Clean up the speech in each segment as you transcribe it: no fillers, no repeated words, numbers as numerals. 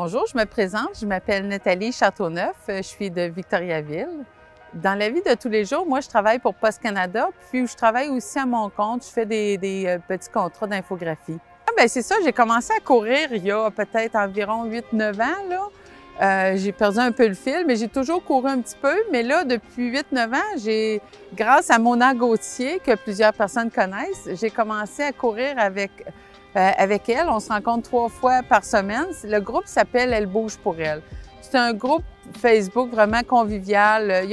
Bonjour, je me présente, je m'appelle Nathalie Châteauneuf, je suis de Victoriaville. Dans la vie de tous les jours, moi je travaille pour Post Canada, puis je travaille aussi à mon compte, je fais des petits contrats d'infographie. C'est ça, j'ai commencé à courir il y a peut-être environ 8-9 ans, là. J'ai perdu un peu le fil, mais j'ai toujours couru un petit peu. Mais là, depuis 8-9 ans, grâce à Mona Gauthier, que plusieurs personnes connaissent, j'ai commencé à courir avec elle. On se rencontre 3 fois par semaine. Le groupe s'appelle Elle bouge pour elle. C'est un groupe Facebook vraiment convivial.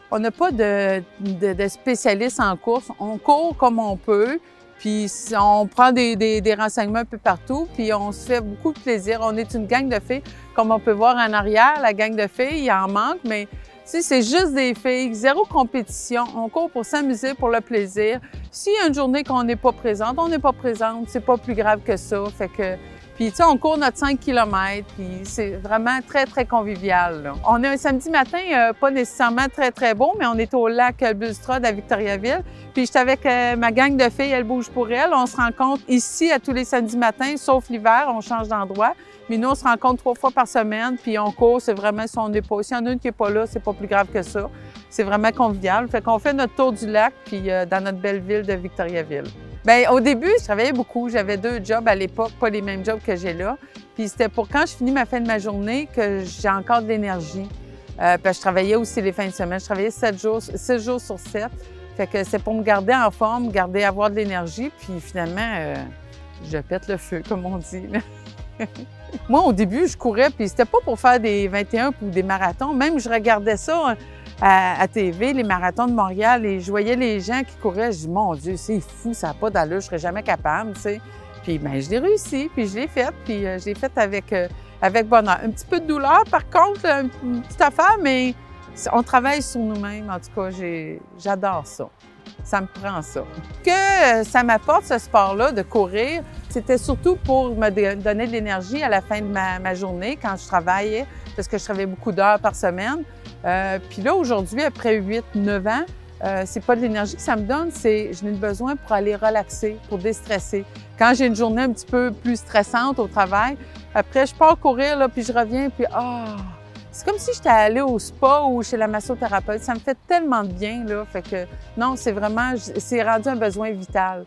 On n'a pas de spécialistes en course. On court comme on peut. Puis on prend des renseignements un peu partout, puis on se fait beaucoup de plaisir. On est une gang de filles, comme on peut voir en arrière, la gang de filles, il en manque, mais c'est juste des filles, zéro compétition. On court pour s'amuser, pour le plaisir. S'il y a une journée qu'on n'est pas présente, on n'est pas présente, c'est pas plus grave que ça. Puis, tu sais, on court notre 5 km, puis c'est vraiment très, très convivial, là. On est un samedi matin, pas nécessairement très, très beau, mais on est au lac Bulstrode à Victoriaville. Puis, j'étais avec ma gang de filles, Elle bouge pour elle. On se rencontre ici à tous les samedis matins, sauf l'hiver, on change d'endroit. Mais nous, on se rencontre 3 fois par semaine, puis on court, c'est vraiment si on n'est pas. S'il y en a une qui n'est pas là, c'est pas plus grave que ça. C'est vraiment convivial. Fait qu'on fait notre tour du lac, puis dans notre belle ville de Victoriaville. Bien, au début, je travaillais beaucoup. J'avais 2 jobs à l'époque, pas les mêmes jobs que j'ai là. Puis c'était pour quand je finis ma fin de ma journée que j'ai encore de l'énergie. Puis je travaillais aussi les fins de semaine. Je travaillais 6 jours sur 7. Fait que c'est pour me garder en forme, avoir de l'énergie. Puis finalement, je pète le feu, comme on dit. Moi, au début, je courais, puis c'était pas pour faire des 21 ou des marathons. Même, je regardais ça à TV, les marathons de Montréal, et je voyais les gens qui couraient. Je dis, mon Dieu, c'est fou, ça n'a pas d'allure, je serais jamais capable, tu sais. Puis, bien, je l'ai réussi, puis je l'ai fait, puis je l'ai fait avec bonheur. Un petit peu de douleur, par contre, une petite affaire, mais on travaille sur nous-mêmes. En tout cas, j'adore ça. Ça me prend ça. Que ça m'apporte, ce sport-là, de courir, c'était surtout pour me donner de l'énergie à la fin de ma journée, quand je travaillais, parce que je travaillais beaucoup d'heures par semaine. Puis là, aujourd'hui, après 8-9 ans, c'est pas de l'énergie que ça me donne, je n'ai besoin pour aller relaxer, pour déstresser. Quand j'ai une journée un petit peu plus stressante au travail, après, je pars courir, là, puis je reviens, puis c'est comme si j'étais allée au spa ou chez la massothérapeute. Ça me fait tellement de bien, là. Fait que non, c'est rendu un besoin vital.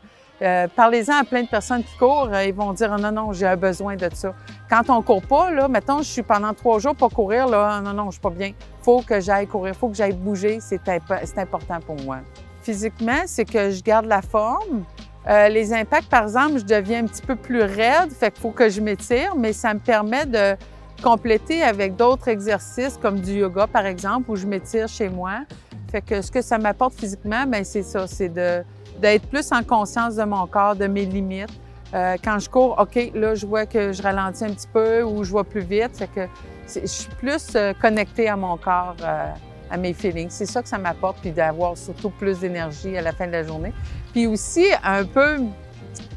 Parlez-en à plein de personnes qui courent, ils vont dire « Non, j'ai un besoin de ça ». Quand on court pas, là, mettons, je suis pendant 3 jours pas courir, là, non, je suis pas bien. Faut que j'aille courir, faut que j'aille bouger, c'est important pour moi. Physiquement, c'est que je garde la forme. Les impacts, par exemple, je deviens un petit peu plus raide, fait qu'il faut que je m'étire, mais ça me permet de compléter avec d'autres exercices comme du yoga, par exemple, où je m'étire chez moi. Fait que ce que ça m'apporte physiquement, bien, c'est ça, c'est d'être plus en conscience de mon corps, de mes limites. Quand je cours, OK, là, je vois que je ralentis un petit peu ou je vois plus vite. Fait que je suis plus connectée à mon corps, à mes feelings. C'est ça que ça m'apporte, puis d'avoir surtout plus d'énergie à la fin de la journée. Puis aussi, un peu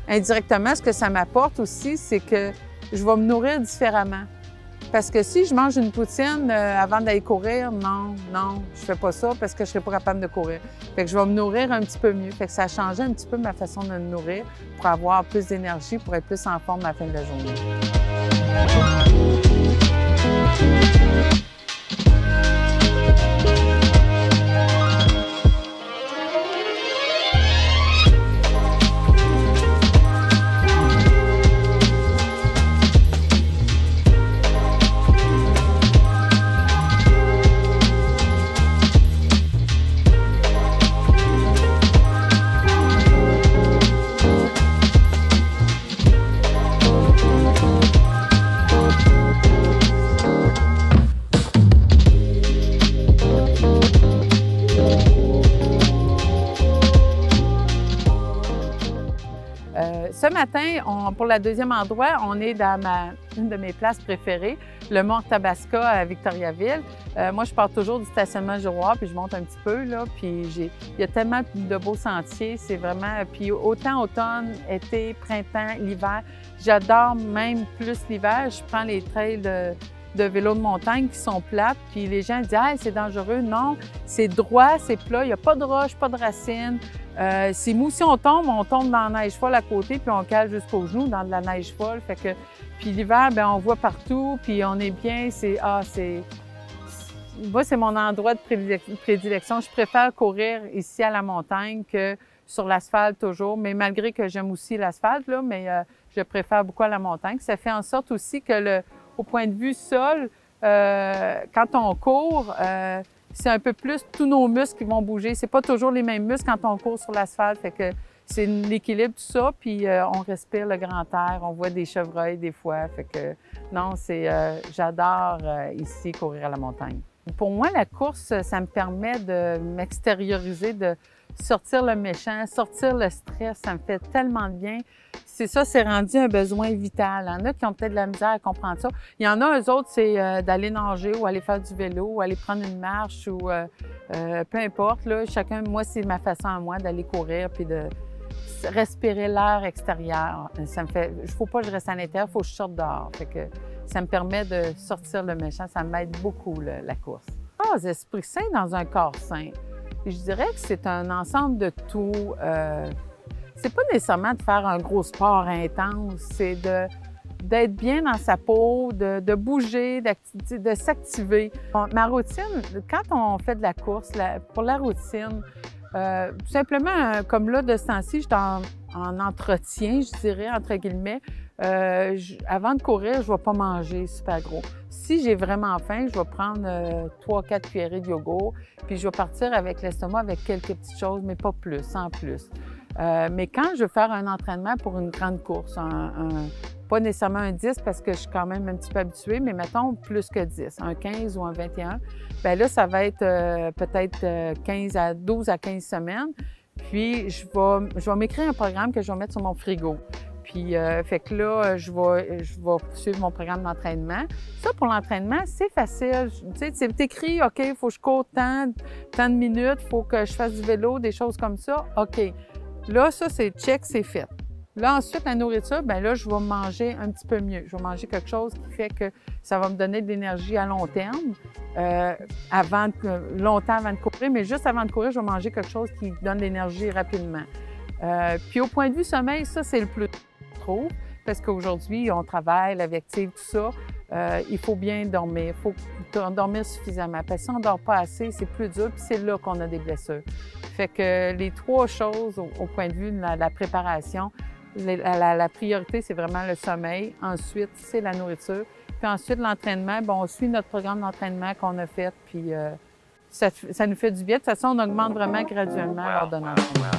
indirectement, ce que ça m'apporte aussi, c'est que je vais me nourrir différemment. Parce que si je mange une poutine avant d'aller courir, non, je fais pas ça parce que je serai pas capable de courir. Fait que je vais me nourrir un petit peu mieux. Fait que ça a changé un petit peu ma façon de me nourrir pour avoir plus d'énergie, pour être plus en forme à la fin de la journée. Ce matin, pour le 2e endroit, on est dans une de mes places préférées, le Mont Arthabaska à Victoriaville. Moi, je pars toujours du stationnement Giroir, puis je monte un petit peu, là, puis il y a tellement de beaux sentiers, c'est vraiment... Puis autant automne, été, printemps, l'hiver, j'adore même plus l'hiver. Je prends les trails de vélos de montagne qui sont plates, puis les gens disent « Ah, c'est dangereux ». Non, c'est droit, c'est plat, il n'y a pas de roche, pas de racines. C'est mou. Si on tombe dans la neige folle à côté, puis on cale jusqu'aux genoux dans de la neige folle. Fait que, puis l'hiver, bien, on voit partout, puis on est bien. Moi, c'est mon endroit de prédilection. Je préfère courir ici à la montagne que sur l'asphalte toujours, mais malgré que j'aime aussi l'asphalte, là, mais je préfère beaucoup à la montagne. Ça fait en sorte aussi que au point de vue sol, quand on court, c'est un peu plus tous nos muscles qui vont bouger. C'est pas toujours les mêmes muscles quand on court sur l'asphalte. Fait que c'est l'équilibre, tout ça, puis on respire le grand air, on voit des chevreuils des fois. Fait que non, j'adore ici courir à la montagne. Pour moi, la course, ça me permet de m'extérioriser, de sortir le méchant, sortir le stress, ça me fait tellement de bien. C'est rendu un besoin vital. Il y en a qui ont peut-être de la misère à comprendre ça. Il y en a, eux autres, c'est d'aller nager ou aller faire du vélo ou aller prendre une marche ou peu importe. Là, moi, c'est ma façon à moi d'aller courir puis de respirer l'air extérieur. Ça me fait, il ne faut pas que je reste à l'intérieur, il faut que je sorte dehors. Fait que ça me permet de sortir le méchant, ça m'aide beaucoup, la course. Esprit sain dans un corps sain. Je dirais que c'est un ensemble de tout. C'est pas nécessairement de faire un gros sport intense, c'est d'être bien dans sa peau, de bouger, de s'activer. Ma routine, quand on fait de la course, pour la routine, tout simplement, comme là, de ce temps-ci, je suis en entretien, je dirais, entre guillemets. Avant de courir, je ne vais pas manger super gros. Si j'ai vraiment faim, je vais prendre 3-4 cuillerées de yogourt, puis je vais partir avec l'estomac avec quelques petites choses, mais pas plus, sans plus. Mais quand je veux faire un entraînement pour une grande course, pas nécessairement un 10 parce que je suis quand même un petit peu habituée, mais mettons plus que 10, un 15 ou un 21, bien là, ça va être peut-être 12 à 15 semaines. Puis, je vais m'écrire un programme que je vais mettre sur mon frigo. Puis, fait que là, je vais suivre mon programme d'entraînement. Ça, pour l'entraînement, c'est facile. Tu sais, c'est écrit, OK, il faut que je cours tant de minutes, il faut que je fasse du vélo, des choses comme ça. OK. Là, ça, c'est check, c'est fait. Là, ensuite, la nourriture, bien là, je vais manger un petit peu mieux. Je vais manger quelque chose qui fait que ça va me donner de l'énergie à long terme, longtemps avant de courir, mais juste avant de courir, je vais manger quelque chose qui donne de l'énergie rapidement. Puis au point de vue sommeil, ça, c'est le plus trop, parce qu'aujourd'hui, on travaille, la vie active, tout ça. Il faut bien dormir, il faut dormir suffisamment. Parce que si on ne dort pas assez, c'est plus dur, puis c'est là qu'on a des blessures. Fait que les trois choses, au point de vue de la préparation, la priorité, c'est vraiment le sommeil. Ensuite, c'est la nourriture. Puis ensuite, l'entraînement, bon, on suit notre programme d'entraînement qu'on a fait, puis ça nous fait du bien. De toute façon, on augmente vraiment graduellement lors de l'entraînement.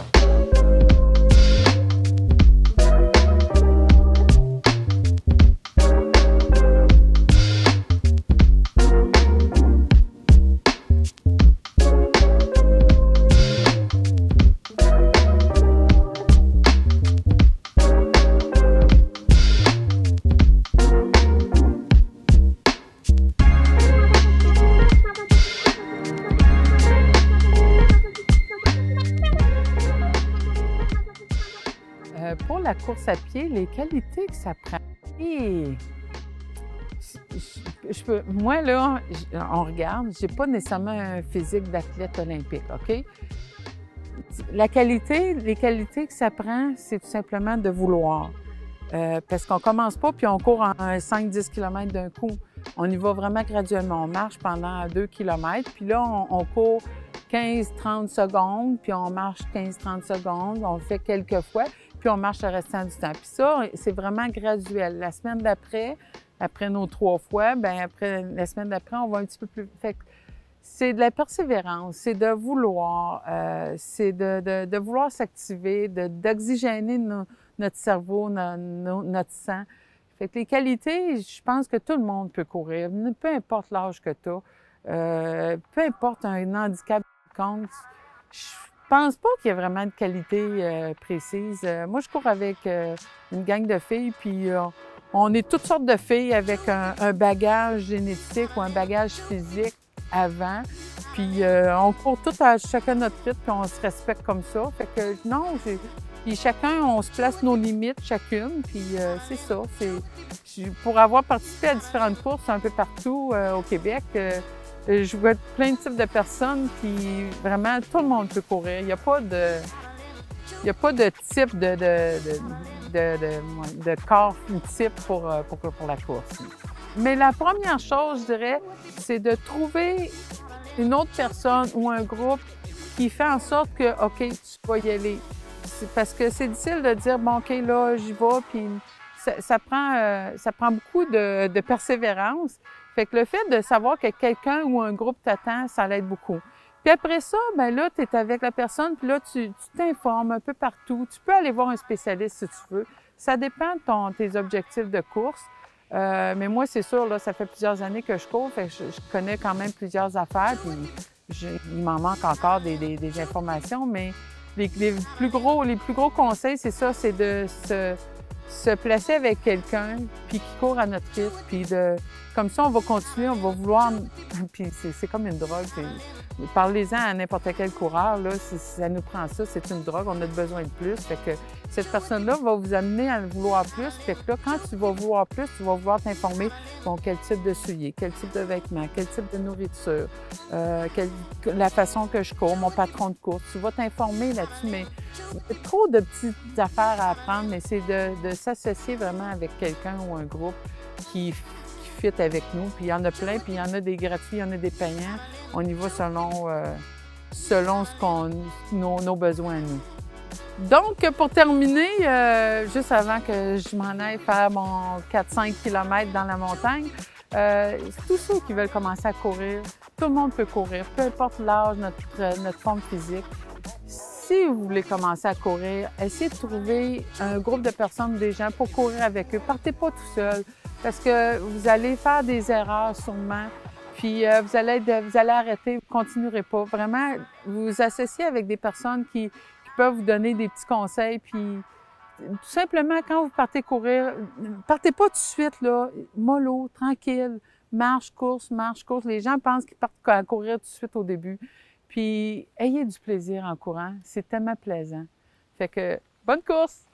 Pour la course à pied, les qualités que ça prend. Moi, là, on regarde, j'ai pas nécessairement un physique d'athlète olympique, OK? Les qualités que ça prend, c'est tout simplement de vouloir. Parce qu'on commence pas puis on court en 5-10 km d'un coup. On y va vraiment graduellement. On marche pendant 2 km, puis là, on court 15-30 secondes, puis on marche 15-30 secondes, on le fait quelques fois, puis on marche le restant du temps. Puis ça, c'est vraiment graduel. La semaine d'après, après nos 3 fois, bien après la semaine d'après, on va un petit peu plus... Fait que c'est de la persévérance, c'est de vouloir, c'est de vouloir s'activer, d'oxygéner notre cerveau, notre sang. Fait que les qualités, je pense que tout le monde peut courir, peu importe l'âge que tu as, peu importe un handicap compte. Je pense pas qu'il y ait vraiment de qualité précise. Moi, je cours avec une gang de filles, puis on est toutes sortes de filles avec un bagage génétique ou un bagage physique avant. Puis on court toutes à chacun notre rythme, puis on se respecte comme ça. Fait que non, Puis chacun, on se place nos limites chacune, puis c'est ça. Pour avoir participé à différentes courses un peu partout au Québec, je vois plein de types de personnes, puis vraiment, tout le monde peut courir. Il n'y a pas de type de corps type pour la course. Mais la première chose, je dirais, c'est de trouver une autre personne ou un groupe qui fait en sorte que, OK, tu vas y aller. Parce que c'est difficile de dire, bon, OK, là, j'y vais, puis ça prend beaucoup de persévérance. Fait que le fait de savoir que quelqu'un ou un groupe t'attend, ça l'aide beaucoup. Puis après ça, bien là, tu es avec la personne, puis là, tu t'informes un peu partout. Tu peux aller voir un spécialiste si tu veux. Ça dépend de tes objectifs de course. Mais moi, c'est sûr, là, ça fait plusieurs années que je cours, fait que je connais quand même plusieurs affaires, puis il m'en manque encore des informations, mais les plus gros conseils, c'est ça, c'est de se placer avec quelqu'un, puis qui court à notre rythme, puis comme ça, on va continuer, on va vouloir, puis c'est comme une drogue. Parlez-en à n'importe quel coureur, là, si ça nous prend ça, c'est une drogue, on a besoin de plus. Fait que cette personne-là va vous amener à vouloir plus. Fait que là, quand tu vas vouloir plus, tu vas vouloir t'informer, bon, quel type de souliers, quel type de vêtements, quel type de nourriture, la façon que je cours, mon patron de course. Tu vas t'informer là-dessus, mais c'est trop de petites affaires à apprendre, mais c'est de s'associer vraiment avec quelqu'un ou un groupe qui fit avec nous. Puis il y en a plein, puis il y en a des gratuits, il y en a des payants. On y va selon nos besoins à nous. Donc, pour terminer, juste avant que je m'en aille faire mon 4-5 km dans la montagne, tous ceux qui veulent commencer à courir, tout le monde peut courir, peu importe l'âge, notre forme physique. Si vous voulez commencer à courir, essayez de trouver un groupe de personnes, des gens pour courir avec eux. Partez pas tout seul parce que vous allez faire des erreurs sûrement. Puis vous allez arrêter, vous ne continuerez pas. Vraiment, vous vous associez avec des personnes qui peuvent vous donner des petits conseils. Puis tout simplement, quand vous partez courir, partez pas tout de suite, là, mollo, tranquille, marche, course. Les gens pensent qu'ils partent à courir tout de suite au début. Puis ayez du plaisir en courant, c'est tellement plaisant. Fait que bonne course!